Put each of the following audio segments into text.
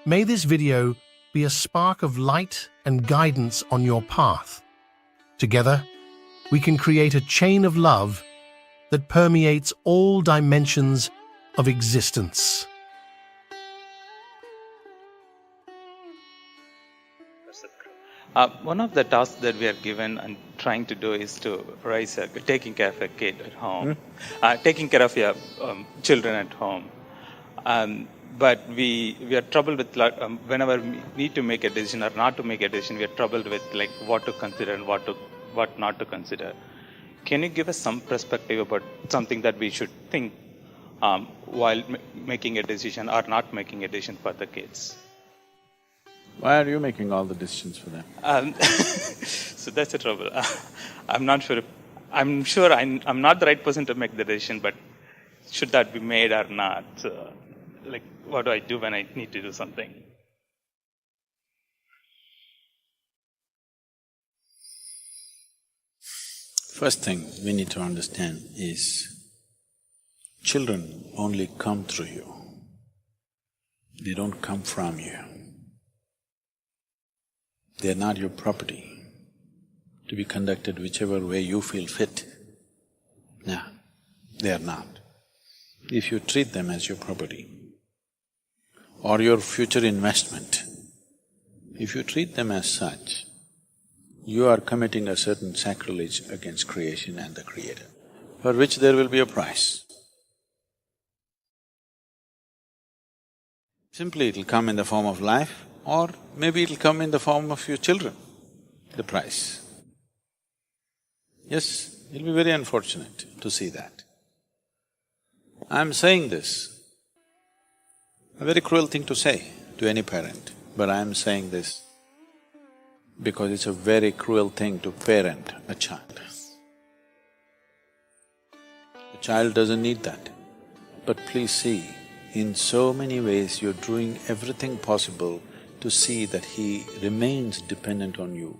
May this video be a spark of light and guidance on your path. Together, we can create a chain of love that permeates all dimensions of existence. One of the tasks that we are given and trying to do is to taking care of a kid at home, taking care of your children at home. But we are troubled with whenever we need to make a decision or not to make a decision, we are troubled with like what to consider and what not to consider. Can you give us some perspective about something that we should think while making a decision or not making a decision for the kids? Why are you making all the decisions for them? So that's the trouble. I'm not sure. I'm sure I'm not the right person to make the decision, but should that be made or not? Like, what do I do when I need to do something? First thing we need to understand is children only come through you. They don't come from you. They're not your property to be conducted whichever way you feel fit. No, they are not. If you treat them as your property or your future investment, if you treat them as such, you are committing a certain sacrilege against creation and the Creator, for which there will be a price. Simply it'll come in the form of life, or maybe it'll come in the form of your children, the price. Yes, it'll be very unfortunate to see that. I'm saying this, a very cruel thing to say to any parent, but I'm saying this because it's a very cruel thing to parent a child. The child doesn't need that. But please see, in so many ways you're doing everything possible to see that he remains dependent on you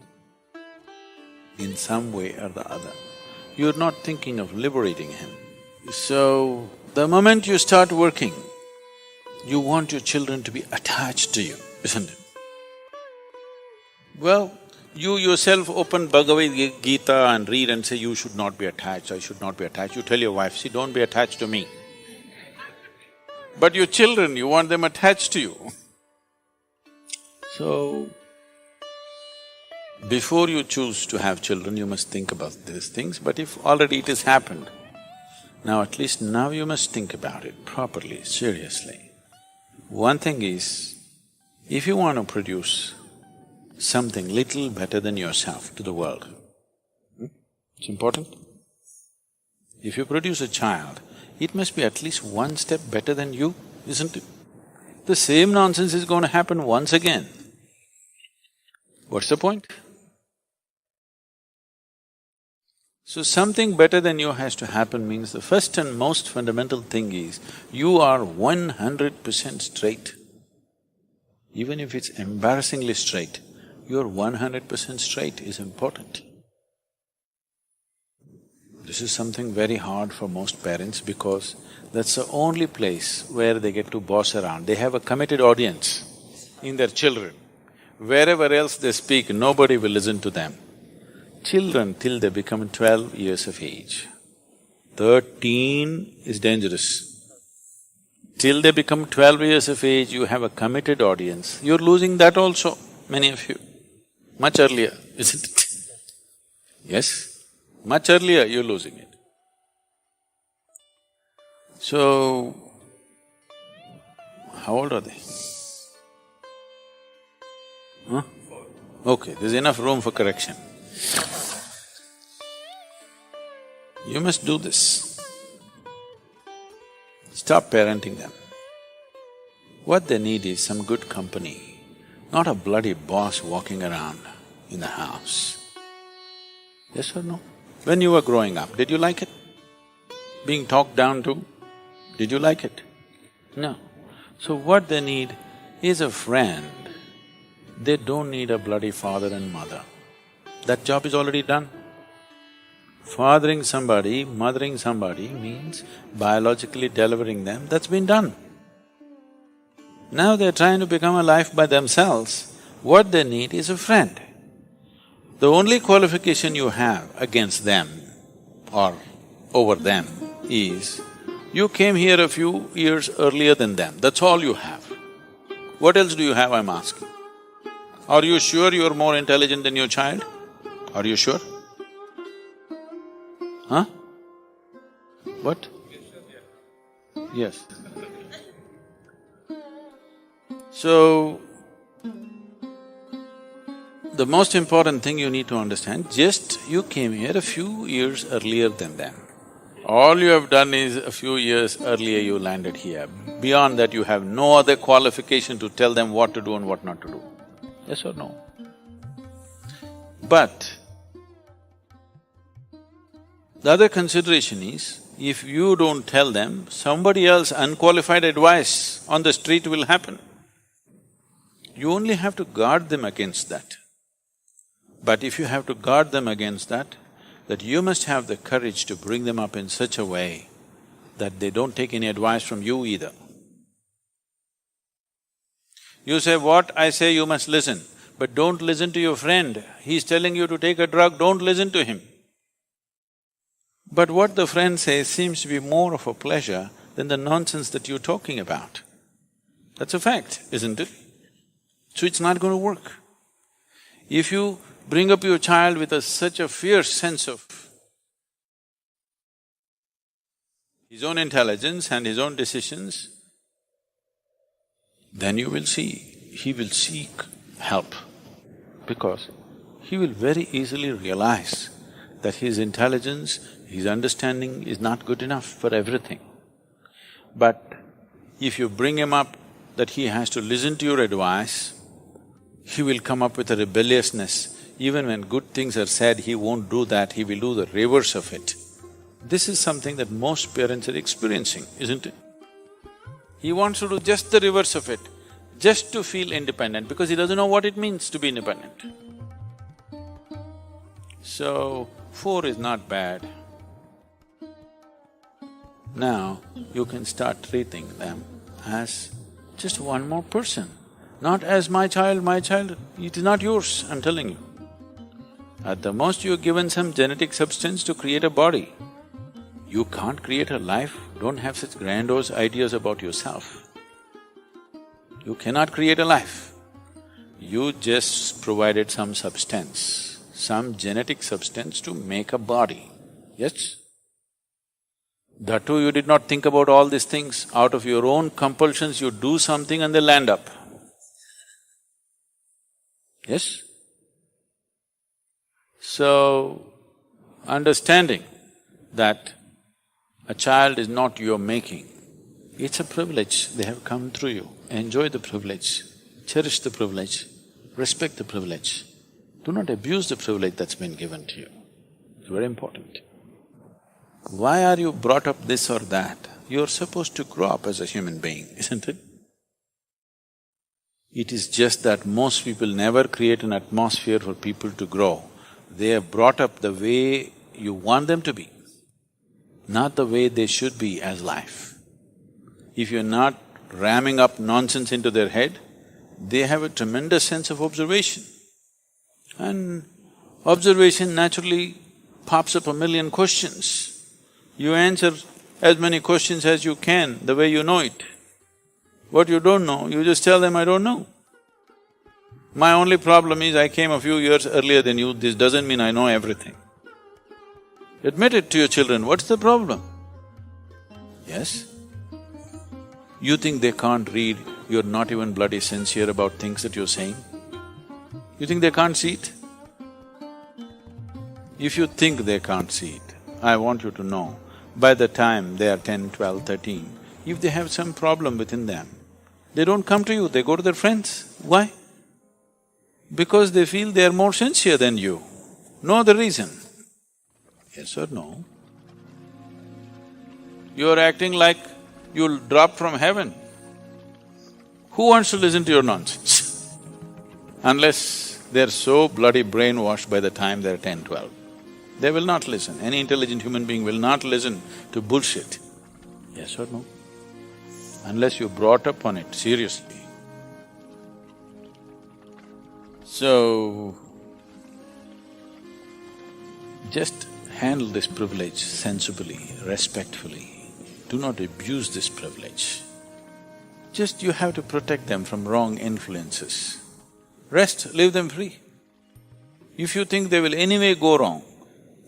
in some way or the other. You're not thinking of liberating him. So, the moment you start working, you want your children to be attached to you, isn't it? Well, you yourself open Bhagavad Gita and read and say, you should not be attached, I should not be attached. You tell your wife, see, don't be attached to me. But your children, you want them attached to you. So, before you choose to have children, you must think about these things, but if already it has happened, now at least now you must think about it properly, seriously. One thing is, if you want to produce something little better than yourself to the world, it's important. If you produce a child, it must be at least one step better than you, isn't it? The same nonsense is going to happen once again. What's the point? So something better than you has to happen means the first and most fundamental thing is, you are 100% straight. Even if it's embarrassingly straight, you're 100% straight is important. This is something very hard for most parents because that's the only place where they get to boss around. They have a committed audience in their children. Wherever else they speak, nobody will listen to them. Children till they become 12 years of age. 13 is dangerous. Till they become 12 years of age, you have a committed audience. You're losing that also, many of you. Much earlier, isn't it? Yes, much earlier you're losing it. So, how old are they? Huh? Okay, there's enough room for correction. You must do this. Stop parenting them. What they need is some good company, not a bloody boss walking around in the house. Yes or no? When you were growing up, did you like it? Being talked down to, did you like it? No. So what they need is a friend. They don't need a bloody father and mother. That job is already done. Fathering somebody, mothering somebody means biologically delivering them, that's been done. Now they're trying to become a life by themselves. What they need is a friend. The only qualification you have against them or over them is, you came here a few years earlier than them, that's all you have. What else do you have, I'm asking? Are you sure you're more intelligent than your child? Are you sure? Huh? What? Yes. So, the most important thing you need to understand, just you came here a few years earlier than them. All you have done is a few years earlier you landed here. Beyond that, you have no other qualification to tell them what to do and what not to do. Yes or no? But the other consideration is, if you don't tell them, somebody else unqualified advice on the street will happen. You only have to guard them against that. But if you have to guard them against that you must have the courage to bring them up in such a way that they don't take any advice from you either. You say, what I say you must listen, but don't listen to your friend. He's telling you to take a drug, don't listen to him. But what the friend says seems to be more of a pleasure than the nonsense that you're talking about. That's a fact, isn't it? So it's not going to work. If you bring up your child with such a fierce sense of his own intelligence and his own decisions, then you will see, he will seek help, because he will very easily realize that his intelligence, his understanding is not good enough for everything. But if you bring him up that he has to listen to your advice, he will come up with a rebelliousness. Even when good things are said, he won't do that, he will do the reverse of it. This is something that most parents are experiencing, isn't it? He wants to do just the reverse of it, just to feel independent, because he doesn't know what it means to be independent. So, 4 is not bad. Now, you can start treating them as just one more person, not as my child, it is not yours, I'm telling you. At the most, you're given some genetic substance to create a body. You can't create a life, don't have such grandiose ideas about yourself. You cannot create a life. You just provided some substance, some genetic substance to make a body, yes? That too, you did not think about all these things. Out of your own compulsions, you do something and they land up. Yes? So, understanding that a child is not your making, it's a privilege, they have come through you. Enjoy the privilege, cherish the privilege, respect the privilege. Do not abuse the privilege that's been given to you. It's very important. Why are you brought up this or that? You're supposed to grow up as a human being, isn't it? It is just that most people never create an atmosphere for people to grow. They are brought up the way you want them to be, not the way they should be as life. If you're not ramming up nonsense into their head, they have a tremendous sense of observation. And observation naturally pops up a million questions. You answer as many questions as you can, the way you know it. What you don't know, you just tell them, I don't know. My only problem is I came a few years earlier than you, this doesn't mean I know everything. Admit it to your children, what's the problem? Yes? You think they can't read, you're not even bloody sincere about things that you're saying? You think they can't see it? If you think they can't see it, I want you to know, by the time they are 10, 12, 13, if they have some problem within them, they don't come to you, they go to their friends. Why? Because they feel they are more sincere than you. No other reason. Yes or no? You are acting like you'll drop from heaven. Who wants to listen to your nonsense? Unless they're so bloody brainwashed by the time they're 10, 12. They will not listen. Any intelligent human being will not listen to bullshit. Yes or no? Unless you're brought up on it seriously. So, just handle this privilege sensibly, respectfully. Do not abuse this privilege. Just you have to protect them from wrong influences. Rest, leave them free. If you think they will anyway go wrong,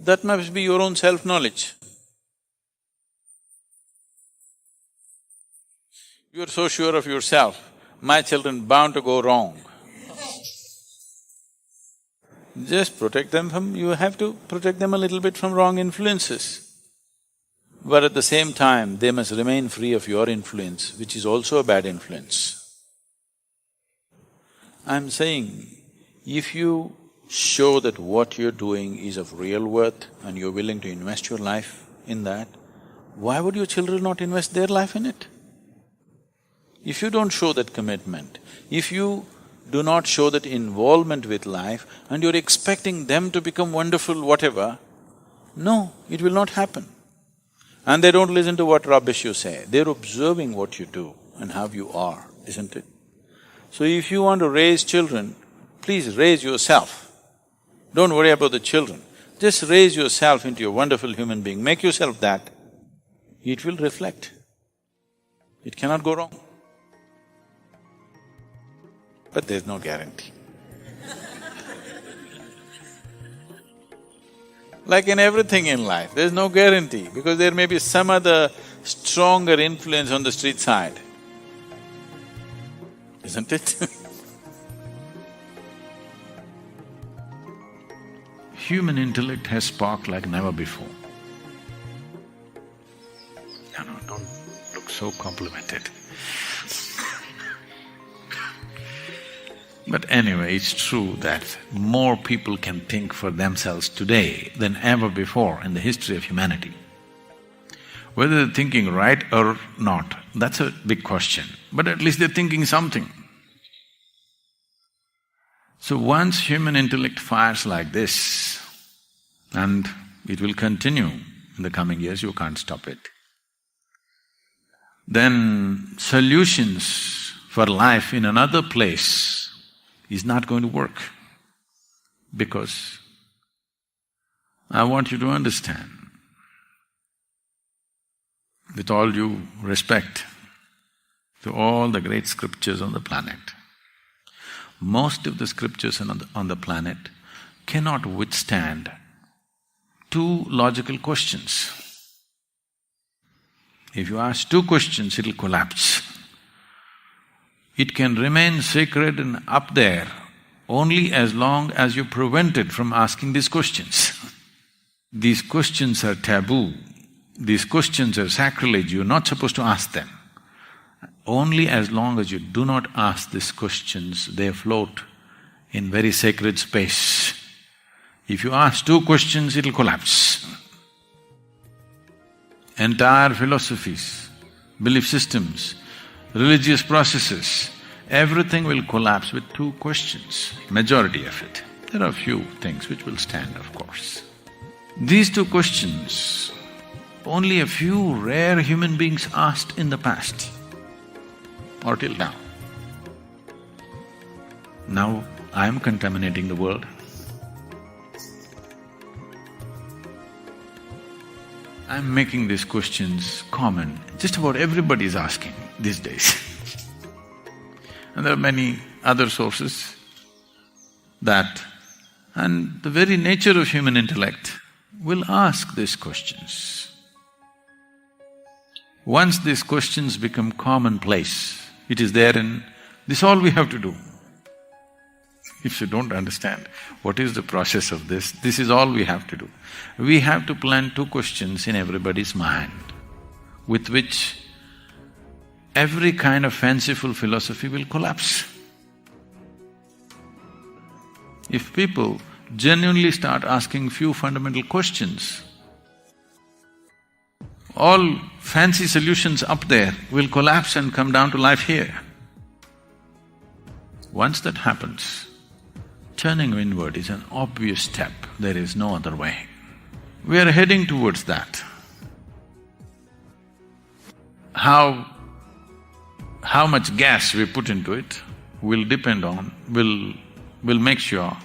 that must be your own self-knowledge. You are so sure of yourself, my children bound to go wrong. Just protect them from… you have to protect them a little bit from wrong influences. But at the same time, they must remain free of your influence, which is also a bad influence. I'm saying, if you show that what you're doing is of real worth and you're willing to invest your life in that, why would your children not invest their life in it? If you don't show that commitment, if you do not show that involvement with life and you're expecting them to become wonderful whatever, no, it will not happen. And they don't listen to what rubbish you say, they're observing what you do and how you are, isn't it? So if you want to raise children, please raise yourself. Don't worry about the children, just raise yourself into a wonderful human being, make yourself that. It will reflect. It cannot go wrong. But there's no guarantee. Like in everything in life, there's no guarantee because there may be some other stronger influence on the street side, isn't it? Human intellect has sparked like never before. No, don't look so complimented. But anyway, it's true that more people can think for themselves today than ever before in the history of humanity. Whether they're thinking right or not, that's a big question, but at least they're thinking something. So once human intellect fires like this, and it will continue in the coming years, you can't stop it, then solutions for life in another place is not going to work. Because I want you to understand, with all due respect to all the great scriptures on the planet, most of the scriptures on the planet cannot withstand two logical questions. If you ask two questions, it'll collapse. It can remain sacred and up there only as long as you prevent it from asking these questions. These questions are taboo, these questions are sacrilege, you're not supposed to ask them. Only as long as you do not ask these questions, they float in very sacred space. If you ask two questions, it'll collapse. Entire philosophies, belief systems, religious processes, everything will collapse with two questions, majority of it. There are a few things which will stand, of course. These two questions, only a few rare human beings asked in the past or till now. Now I am contaminating the world. I'm making these questions common, just about everybody is asking these days. And there are many other sources that… and the very nature of human intellect will ask these questions. Once these questions become commonplace, it is there and this is all we have to do. If you don't understand what is the process of this is all we have to do. We have to plant two questions in everybody's mind, with which every kind of fanciful philosophy will collapse. If people genuinely start asking few fundamental questions, all fancy solutions up there will collapse and come down to life here. Once that happens, turning inward is an obvious step, there is no other way. We are heading towards that. How much gas we put into it will will make sure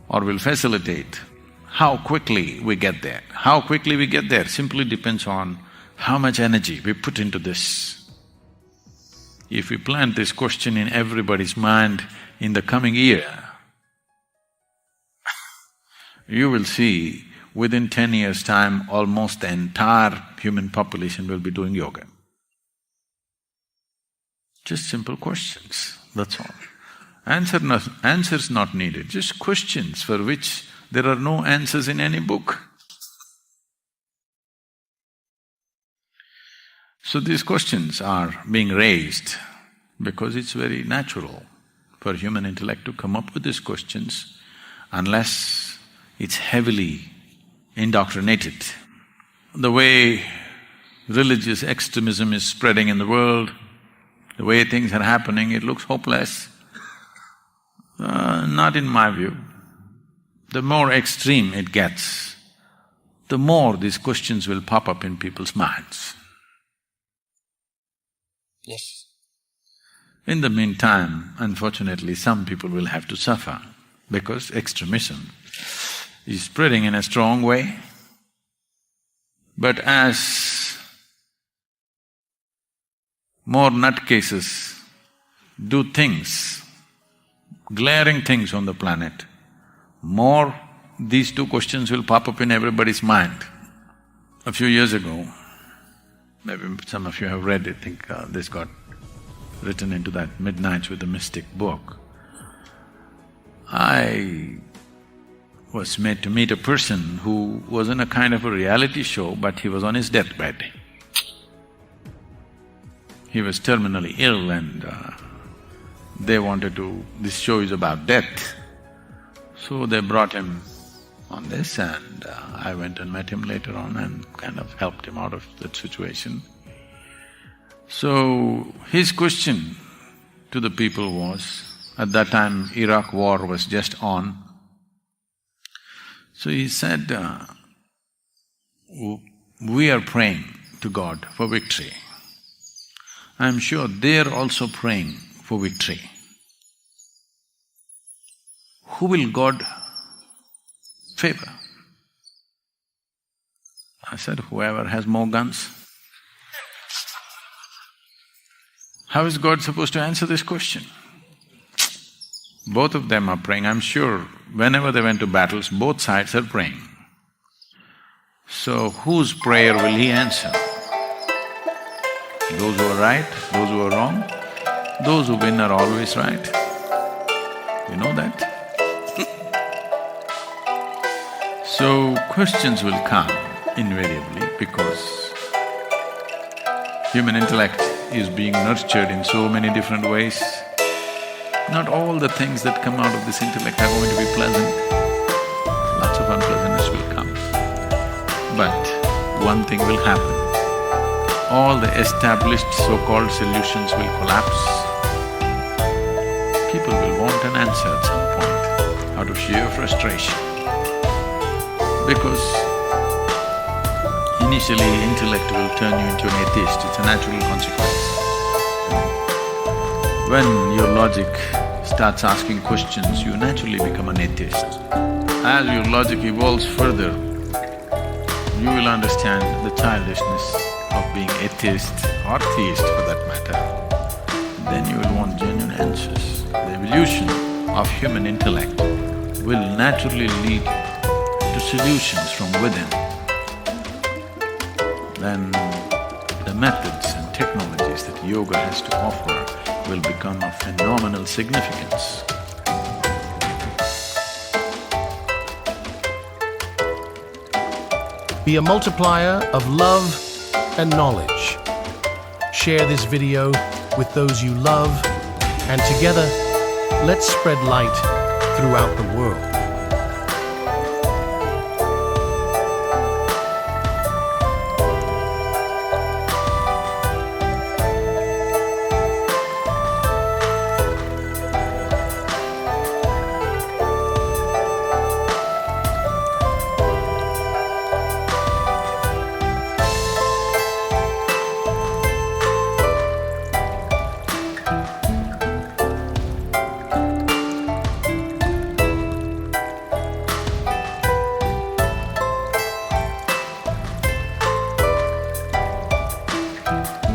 or will facilitate how quickly we get there. How quickly we get there simply depends on how much energy we put into this. If we plant this question in everybody's mind in the coming year, you will see within 10 years' time, almost the entire human population will be doing yoga. Just simple questions, that's all. Answers not needed, just questions for which there are no answers in any book. So these questions are being raised because it's very natural for human intellect to come up with these questions unless it's heavily indoctrinated. The way religious extremism is spreading in the world, the way things are happening, it looks hopeless. Not in my view. The more extreme it gets, the more these questions will pop up in people's minds. Yes. In the meantime, unfortunately, some people will have to suffer because extremism is spreading in a strong way. But as more nutcases do things, glaring things on the planet, more these two questions will pop up in everybody's mind. A few years ago, maybe some of you have read it, I think this got written into that Midnights with the Mystic book. I was made to meet a person who was in a kind of a reality show, but he was on his deathbed. He was terminally ill and they wanted to… this show is about death. So they brought him on this and I went and met him later on and kind of helped him out of that situation. So his question to the people was, at that time Iraq war was just on. So he said, we are praying to God for victory. I'm sure they're also praying for victory. Who will God favor? I said, whoever has more guns. How is God supposed to answer this question? Both of them are praying. I'm sure whenever they went to battles, both sides are praying. So whose prayer will He answer? Those who are right, those who are wrong? Those who win are always right. You know that? So questions will come invariably because human intellect is being nurtured in so many different ways. Not all the things that come out of this intellect are going to be pleasant. Lots of unpleasantness will come. But one thing will happen. All the established so-called solutions will collapse. People will want an answer at some point out of sheer frustration. Because initially intellect will turn you into an atheist, it's a natural consequence. When your logic starts asking questions, you naturally become an atheist. As your logic evolves further, you will understand the childishness of being atheist or theist for that matter. Then you will want genuine answers. The evolution of human intellect will naturally lead to solutions from within. Then the methods and technologies that yoga has to offer will become of phenomenal significance. Be a multiplier of love and knowledge. Share this video with those you love, and together, let's spread light throughout the world. you.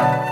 you.